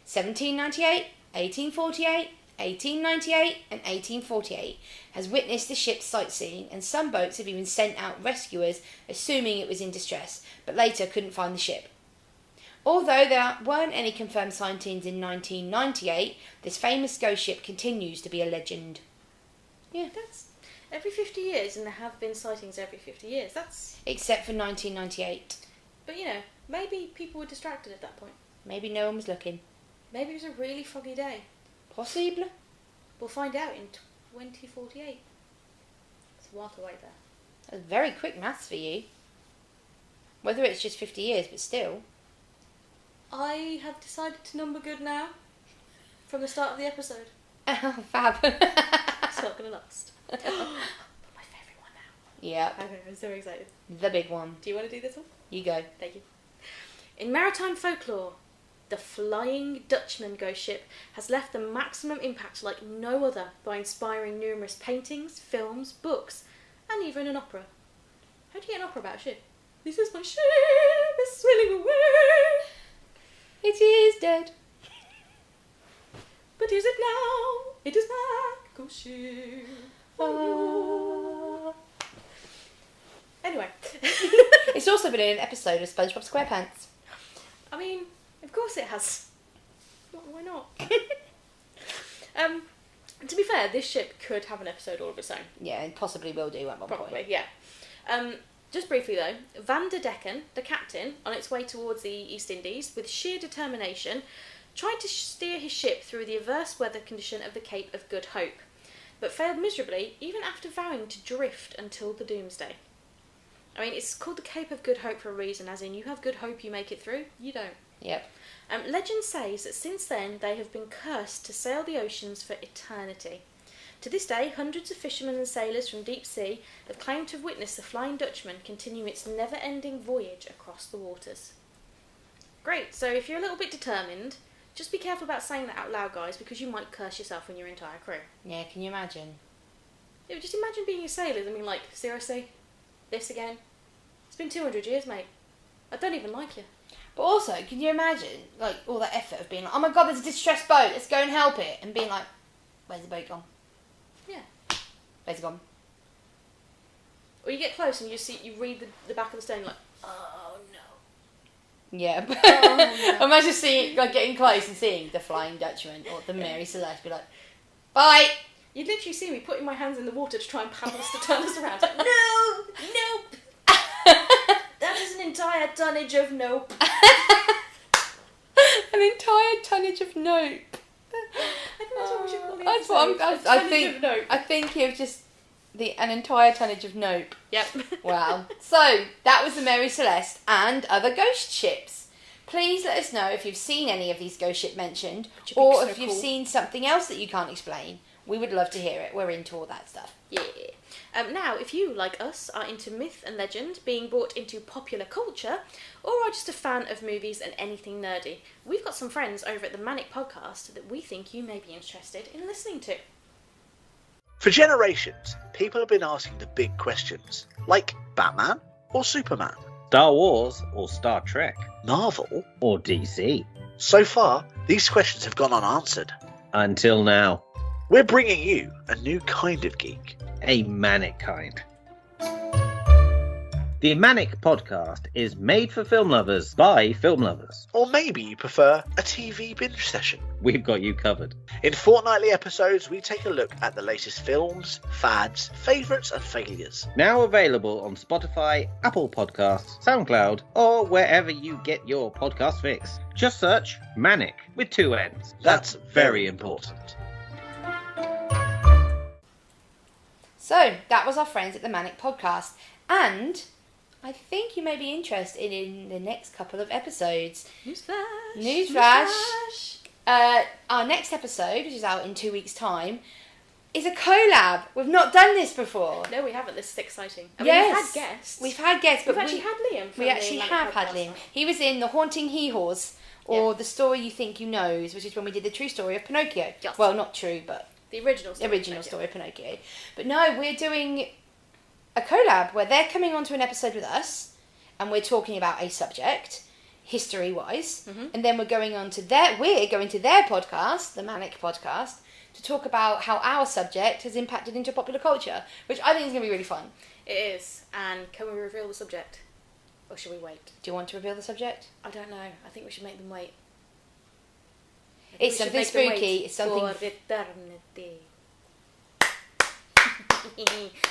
1798, 1848, 1898 and 1848 has witnessed the ship's sightseeing, and some boats have even sent out rescuers assuming it was in distress, but later couldn't find the ship. Although there weren't any confirmed sightings in 1998, this famous ghost ship continues to be a legend. Yeah, that's every 50 years, and there have been sightings every 50 years. That's except for 1998. But you know, maybe people were distracted at that point. Maybe no one was looking. Maybe it was a really foggy day. Possible. We'll find out in 2048. It's a while to wait there. That's very quick maths for you. Whether it's just 50 years, but still. I have decided to number good now. From the start of the episode. Oh, fab. It's not going to last. But my favourite one now. Yeah. Okay, I'm so excited. The big one. Do you want to do this one? You go. Thank you. In maritime folklore, the Flying Dutchman ghost ship has left the maximum impact like no other by inspiring numerous paintings, films, books, and even an opera. How do you get an opera about a ship? This is my ship, it's sailing away. It is dead. But is it now? It is back, ghost ship. Anyway. It's also been in an episode of SpongeBob SquarePants. I mean, of course it has. Why not? To be fair, this ship could have an episode all of its own. Yeah, and possibly will do at one point. Probably, yeah. Just briefly though, Van der Decken, the captain, on its way towards the East Indies, with sheer determination, tried to steer his ship through the adverse weather condition of the Cape of Good Hope, but failed miserably even after vowing to drift until the doomsday. I mean, it's called the Cape of Good Hope for a reason, as in you have good hope you make it through, you don't. Yep. Legend says that since then they have been cursed to sail the oceans for eternity. To this day, hundreds of fishermen and sailors from deep sea have claimed to have witnessed the Flying Dutchman continue its never-ending voyage across the waters. Great, so if you're a little bit determined, just be careful about saying that out loud, guys, because you might curse yourself and your entire crew. Yeah, can you imagine? Yeah, just imagine being a sailor and being like, seriously? This again? It's been 200 years, mate. I don't even like you. But also, can you imagine, like, all that effort of being like, oh my god, there's a distressed boat, let's go and help it, and being like, where's the boat gone? Yeah. Where's it gone? Or you get close and you read the back of the stone like, oh no. Yeah. Oh, no. Imagine seeing, like, getting close and seeing the Flying Dutchman or the Mary Celeste be like, bye! You'd literally see me putting my hands in the water to try and paddle us to turn us around. Like, no! Nope! That is an entire tonnage of nope. An entire tonnage of nope. I think that's what we should call the That's episode. what I think you've just an entire tonnage of nope. Yep. Wow. So that was the Mary Celeste and other ghost ships. Please let us know if you've seen any of these ghost ships mentioned, or if you've seen something else that you can't explain. We would love to hear it. We're into all that stuff. Yeah. Now, if you, like us, are into myth and legend, being brought into popular culture, or are just a fan of movies and anything nerdy, we've got some friends over at the ManNic Podcast that we think you may be interested in listening to. For generations, people have been asking the big questions, like Batman or Superman, Star Wars or Star Trek, Marvel or DC. So far, these questions have gone unanswered. Until now, We're bringing you a new kind of geek. a ManNic kind. The ManNic Podcast is made for film lovers by film lovers. Or maybe you prefer a TV binge session. We've got you covered. In fortnightly episodes, we take a look at the latest films, fads, favourites and failures. Now available on Spotify, Apple Podcasts, SoundCloud, or wherever you get your podcast fix. Just search ManNic with 2 N's. That's very important. So that was our friends at the ManNic Podcast, and I think you may be interested in the next couple of episodes. Newsflash. Our next episode, which is out in 2 weeks' time, is a collab. We've not done this before. No, we haven't. This is exciting. I mean, Yes. we've had guests. But We've actually had Liam. From we actually the have had ManNic Liam. Podcast. He was in The Haunting Hee-Haws, or The Story You Think You Knows, which is when we did the true story of Pinocchio. Yes. Well, not true, but The original story. story of Pinocchio. But no, we're doing a collab where they're coming onto an episode with us, and we're talking about a subject, history-wise, and then we're going to their podcast, the ManNic Podcast, to talk about how our subject has impacted into popular culture, which I think is going to be really fun. It is. And can we reveal the subject? Or should we wait? Do you want to reveal the subject? I don't know. I think we should make them wait. It's something spooky. It's something for eternity.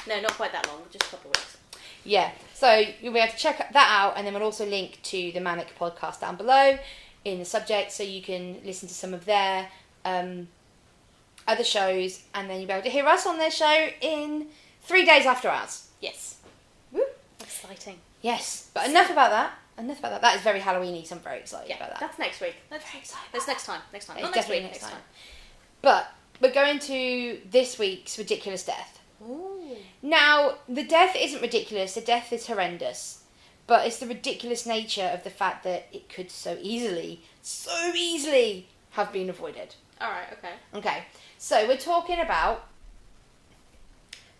No, not quite that long. Just a couple of weeks. Yeah, so you'll be able to check that out, and then we'll also link to the ManNic Podcast down below in the subject, so you can listen to some of their other shows, and then you'll be able to hear us on their show in 3 days after ours. Yes. Woo. Exciting. Yes, but enough about that. That is very Halloween-y, so I'm very excited about that. That's next week. That's next time. Next time. Not Definitely next week. Next time. But we're going to this week's ridiculous death. Ooh. Now, the death isn't ridiculous. The death is horrendous. But it's the ridiculous nature of the fact that it could so easily have been avoided. Alright, okay. Okay, so we're talking about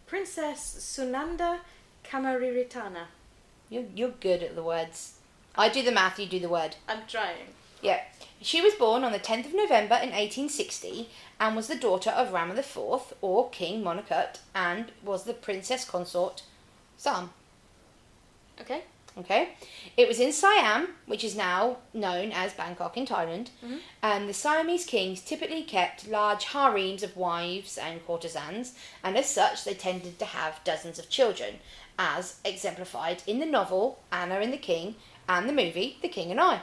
Princess Sunanda Kamariritana. You're good at the words. I do the math, you do the word. I'm trying. Yeah. She was born on the 10th of November in 1860 and was the daughter of Rama IV, or King Monokut, and was the princess consort Sam. Okay. Okay. It was in Siam, which is now known as Bangkok in Thailand, and the Siamese kings typically kept large harems of wives and courtesans, and as such they tended to have dozens of children, as exemplified in the novel Anna and the King and the movie The King and I.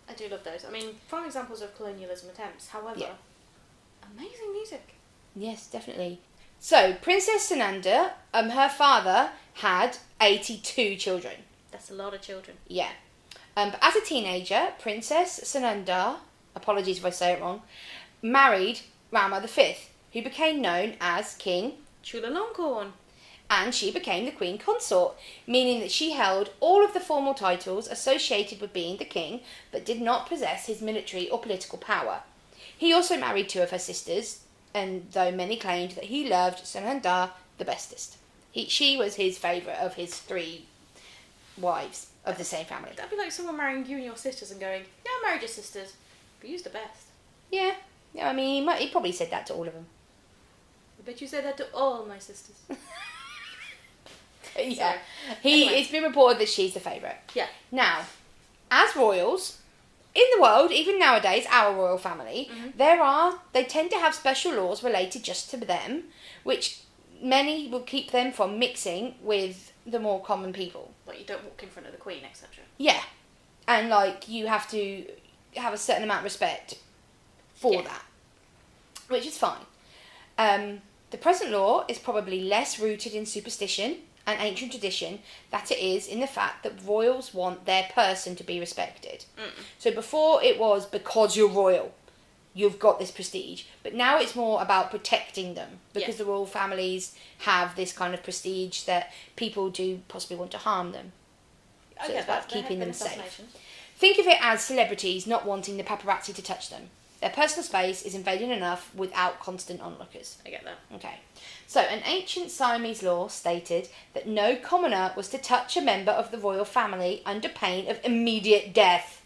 I do love those. I mean, prime examples of colonialism attempts. However, amazing music. Yes, definitely. So, Princess Sunanda, her father had 82 children. That's a lot of children. Yeah. But as a teenager, Princess Sunanda, apologies if I say it wrong, married Rama V, who became known as King Chulalongkorn. And she became the queen consort, meaning that she held all of the formal titles associated with being the king, but did not possess his military or political power. He also married two of her sisters, and though many claimed that he loved Sunanda the bestest. She was his favourite of his three wives of the same family. That'd be like someone marrying you and your sisters and going, yeah, I married your sisters, but you's the best. Yeah, I mean, he probably said that to all of them. I bet you said that to all my sisters. Yeah. Anyway. It's been reported that she's the favourite. Yeah. Now, as royals, in the world, even nowadays, our royal family, they tend to have special laws related just to them, which many will keep them from mixing with the more common people. Like, you don't walk in front of the Queen, etc. Yeah. And, like, you have to have a certain amount of respect for that, which is fine. The present law is probably less rooted in superstition and ancient tradition that it is in the fact that royals want their person to be respected. So before it was because you're royal, you've got this prestige. But now it's more about protecting them because the royal families have this kind of prestige that people do possibly want to harm them. So it's about keeping them safe. Think of it as celebrities not wanting the paparazzi to touch them. Their personal space is invaded enough without constant onlookers. I get that. Okay. So, an ancient Siamese law stated that no commoner was to touch a member of the royal family under pain of immediate death.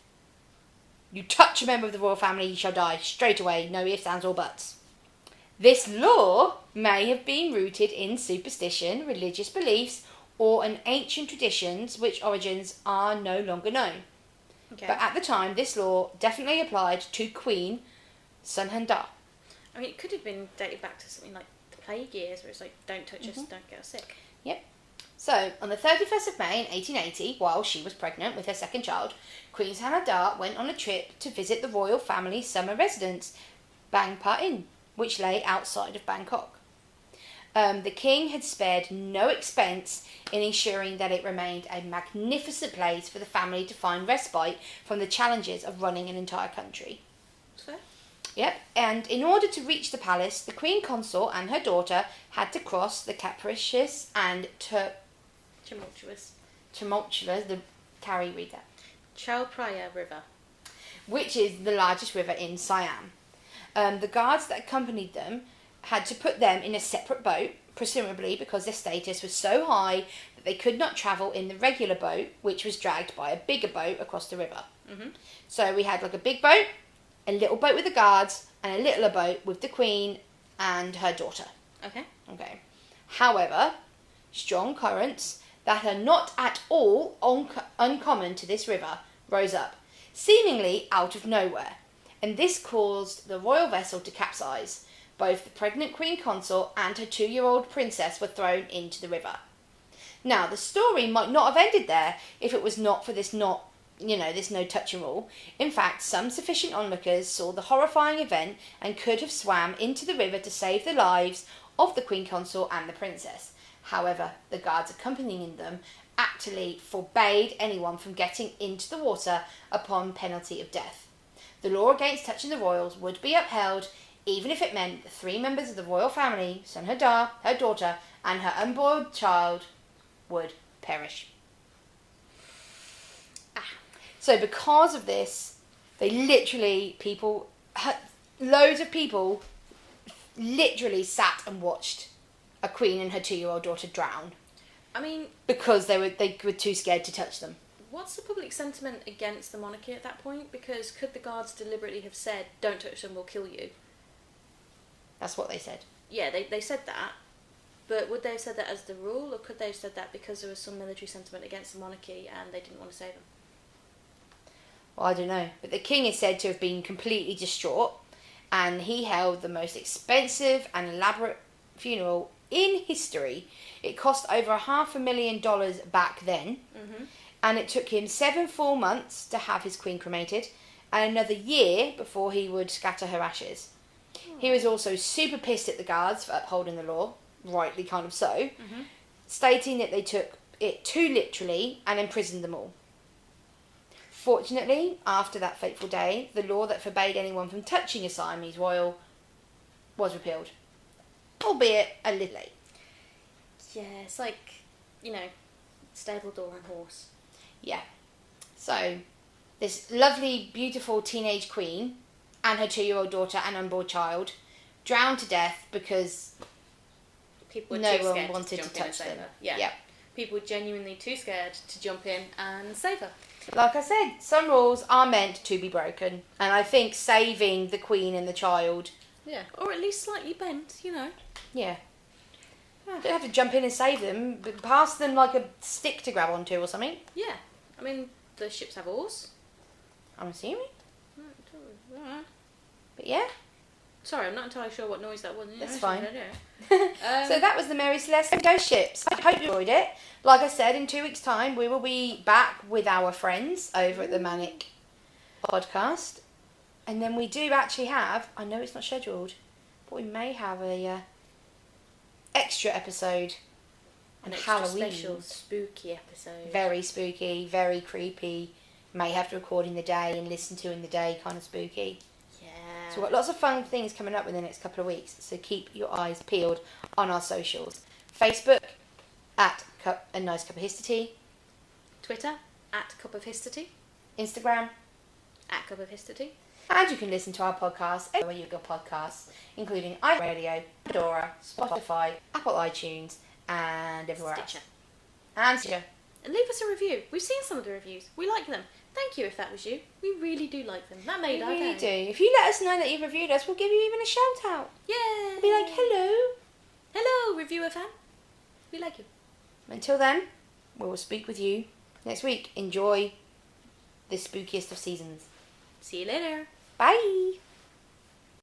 You touch a member of the royal family, you shall die straight away, no ifs, ands or buts. This law may have been rooted in superstition, religious beliefs, or in ancient traditions which origins are no longer known. Okay. But at the time, this law definitely applied to Queen Sunanda. I mean, it could have been dated back to something like the plague years, where it's like, don't touch us, don't get us sick. Yep. So, on the 31st of May in 1880, while she was pregnant with her second child, Queen Sunanda went on a trip to visit the royal family's summer residence, Bang Pa Inn, which lay outside of Bangkok. The king had spared no expense in ensuring that it remained a magnificent place for the family to find respite from the challenges of running an entire country. Fair. Yep, and in order to reach the palace, the queen consort and her daughter had to cross the capricious and tumultuous, Carrie, read that. Chao Phraya River. Which is the largest river in Siam. The guards that accompanied them had to put them in a separate boat, presumably because their status was so high that they could not travel in the regular boat, which was dragged by a bigger boat across the river. So we had like a big boat, a little boat with the guards, and a littler boat with the queen and her daughter. Okay. However, strong currents that are not at all uncommon to this river rose up, seemingly out of nowhere, and this caused the royal vessel to capsize. Both the pregnant queen consort and her 2-year-old princess were thrown into the river. Now, the story might not have ended there if it was not for this no touching rule. In fact, some sufficient onlookers saw the horrifying event and could have swam into the river to save the lives of the queen consort and the princess. However, the guards accompanying them actually forbade anyone from getting into the water upon penalty of death. The law against touching the royals would be upheld even if it meant the 3 members of the royal family, son Hadar, her daughter, and her unborn child, would perish. So because of this, loads of people literally sat and watched a queen and her 2-year-old daughter drown. I mean, because they were too scared to touch them. What's the public sentiment against the monarchy at that point? Because could the guards deliberately have said, "Don't touch them, we'll kill you"? That's what they said. Yeah, they said that. But would they have said that as the rule, or could they have said that because there was some military sentiment against the monarchy and they didn't want to save them? Well, I don't know. But the king is said to have been completely distraught, and he held the most expensive and elaborate funeral in history. It cost over $500,000 back then, and it took him 7 full months to have his queen cremated, and another year before he would scatter her ashes. He was also super pissed at the guards for upholding the law, rightly kind of so, stating that they took it too literally and imprisoned them all. Fortunately, after that fateful day, the law that forbade anyone from touching a Siamese royal was repealed, albeit a little late. Yeah, it's like, stable door and horse. Yeah. So, this lovely, beautiful teenage queen and her 2-year-old daughter and unborn child drowned to death because people were no too one scared wanted to touch them. her. Yeah. Yep. People were genuinely too scared to jump in and save her. Like I said, some rules are meant to be broken, and I think saving the queen and the child... Yeah, or at least slightly bent, Yeah. You don't have to jump in and save them, but pass them like a stick to grab onto or something. Yeah. I mean, the ships have oars. I'm assuming. But yeah. Sorry, I'm not entirely sure what noise that was. That's fine. So that was the Mary Celeste Ghost Ships. I hope you enjoyed it. Like I said, in 2 weeks' time, we will be back with our friends over at the ManNic Podcast. And then we do actually have, I know it's not scheduled, but we may have a extra episode on Halloween. Special spooky episode. Very spooky, very creepy. May have to record in the day and listen to in the day, kind of spooky. So we've got lots of fun things coming up in the next couple of weeks. So keep your eyes peeled on our socials. Facebook, at A Nice Cup of History. Twitter, at Cup of History. Instagram, at Cup of History. And you can listen to our podcast everywhere you get podcasts, including iRadio, Pandora, Spotify, Apple iTunes, and everywhere Stitcher. else. And Stitcher. And leave us a review. We've seen some of the reviews. We like them. Thank you if that was you. We really do like them. That made our day. We really do. If you let us know that you've reviewed us, we'll give you even a shout out. Yeah. We'll be like, hello. Hello, reviewer fan. We like you. Until then, we will speak with you next week. Enjoy this spookiest of seasons. See you later. Bye.